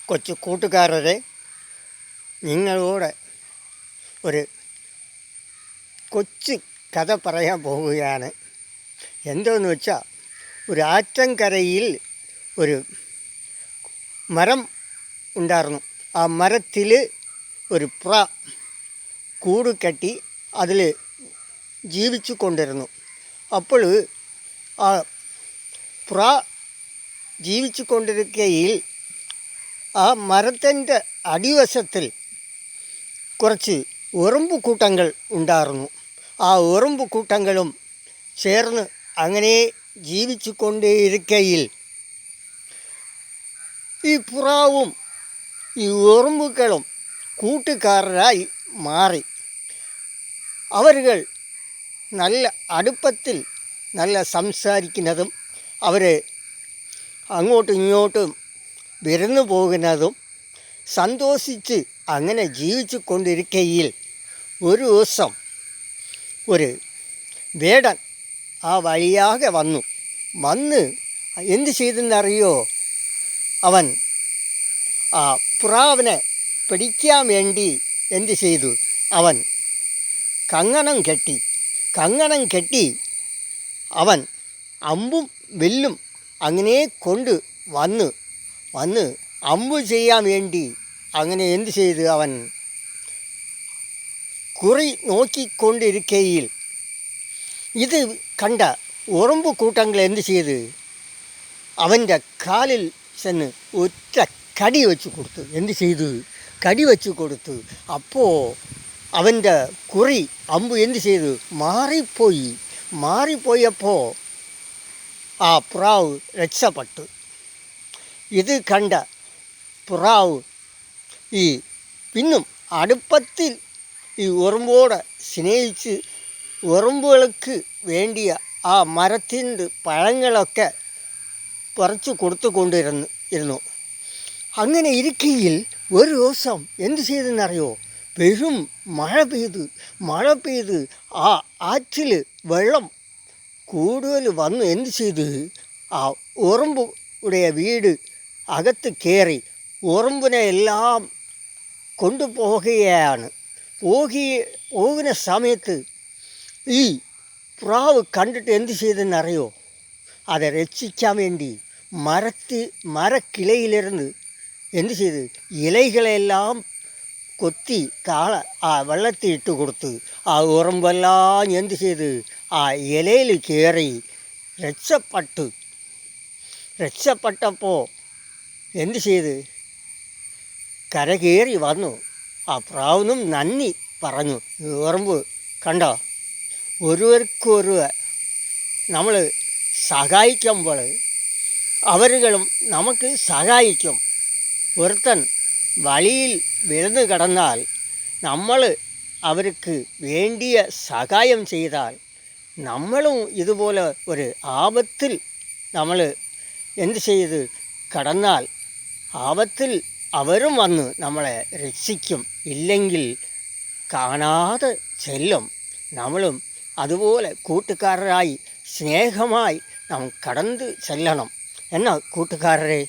കൊച്ചു കൂട്ടുകാരരെ, നിങ്ങളോട് ഒരു കൊച്ചു കഥ പറയാൻ പോവുകയാണ്. എന്തോന്ന് വെച്ചാൽ, ഒരു ആറ്റങ്കരയിൽ ഒരു മരം ഉണ്ടായിരുന്നു. ആ മരത്തിൽ ഒരു കൂട് കെട്ടി അതിൽ ജീവിച്ചു കൊണ്ടിരുന്നു. അപ്പോൾ ആ ജീവിച്ചു കൊണ്ടിരിക്കയിൽ ആ മരത്തിൻ്റെ അടിവശത്തിൽ കുറച്ച് ഉറുമ്പ് കൂട്ടങ്ങൾ ഉണ്ടായിരുന്നു. ആ ഉറുമ്പ് കൂട്ടങ്ങളും ചേർന്ന് അങ്ങനെ ജീവിച്ചു കൊണ്ടേയിരിക്കയിൽ ഈ പുറാവും ഈ ഉറുമ്പുകളും കൂട്ടുകാരായി മാറി. അവരുകൾ നല്ല അടുപ്പത്തിൽ നല്ല സംസാരിക്കുന്നതും അവർ അങ്ങോട്ടും ഇങ്ങോട്ടും വിരുന്നു പോകുന്നതും സന്തോഷിച്ച് അങ്ങനെ ജീവിച്ചു കൊണ്ടിരിക്കയിൽ ഒരു ദിവസം ഒരു വേടൻ ആ വഴിയാകെ വന്ന് എന്ത് ചെയ്തെന്നറിയോ? അവൻ ആ പ്രാവിനെ പിടിക്കാൻ വേണ്ടി എന്ത് ചെയ്തു? അവൻ കങ്ങണം കെട്ടി അവൻ അമ്പും വില്ലും അങ്ങനെ കൊണ്ട് വന്ന് അമ്പ് ചെയ്യാൻ വേണ്ടി അങ്ങനെ എന്ത് ചെയ്തു? അവൻ കുറി നോക്കിക്കൊണ്ടിരിക്കയിൽ ഇത് കണ്ട ഉറുമ്പ് കൂട്ടങ്ങൾ എന്ത് ചെയ്ത് അവൻ്റെ കാലിൽ ചെന്ന് ഒറ്റ കടി വെച്ച് കൊടുത്തു. എന്ത് ചെയ്തു? കടി വെച്ച് കൊടുത്തു. അപ്പോൾ അവൻ്റെ കുറി അമ്പ് എന്ത് ചെയ്തു? മാറിപ്പോയപ്പോൾ ആ പ്രാവ് രക്ഷപ്പെട്ടു. ഇത് കണ്ട പ്രാവ് പിന്നും അടുപ്പത്തിൽ ഈ ഉറുമ്പോടെ സ്നേഹിച്ച് ഉറുമ്പുകൾക്ക് വേണ്ടിയ ആ മരത്തിൻ്റെ പഴങ്ങളൊക്കെ പറിച്ചു കൊടുത്തുകൊണ്ടിരുന്നു. അങ്ങനെ ഇരിക്കയിൽ ഒരു ദിവസം എന്ത് ചെയ്തെന്നറിയോ? പെരും മഴ പെയ്ത് ആ ആറ്റിൽ വെള്ളം കൂടുതൽ വന്ന് എന്ത് ചെയ്ത് ആ ഉറുമ്പുടെ വീട് അകത്ത് കയറി ഉറുമ്പിനെ എല്ലാം കൊണ്ടുപോകുകയാണ്. പോകുന്ന സമയത്ത് ഈ പ്രാവ് കണ്ടിട്ട് എന്ത് ചെയ്തെന്നറിയോ? அதை രക്ഷിക്കാൻ വേണ്ടി മരക്കിളയിലിരുന്ന് എന്ത് ചെയ്ത് ഇലകളെല്ലാം കൊത്തി ആ വെള്ളത്തിൽ ഇട്ട് കൊടുത്ത് ആ ഉറുമ്പെല്ലാം എന്ത് ചെയ്ത് ആ ഇലയിൽ കയറി രക്ഷപ്പെട്ടപ്പോൾ എന്ത് ചെയ്ത് കരകയറി വന്നു. ആ പ്രാവിനും നന്ദി പറഞ്ഞു. ഉറുമ്പ് കണ്ടോ, ഒരുവർക്കൊരുവർ നമ്മൾ സഹായിക്കുമ്പോൾ അവരുകളും നമുക്ക് സഹായിക്കും. ഒരുത്തൻ വഴിയിൽ വിഴുന്നു കിടന്നാൽ നമ്മൾ അവർക്ക് വേണ്ടിയ സഹായം ചെയ്താൽ നമ്മളും ഇതുപോലെ ഒരു ആപത്തിൽ നമ്മൾ എന്ത് ചെയ്ത് കടന്നാൽ ആപത്തിൽ അവരും വന്ന് നമ്മളെ രക്ഷിക്കും. ഇല്ലെങ്കിൽ കാണാതെ ചെല്ലും. നമ്മളും അതുപോലെ കൂട്ടുകാരായി സ്നേഹമായി നാം കടന്നു ചെല്ലണം. എന്നാ കൂട്ടുകാരരെ?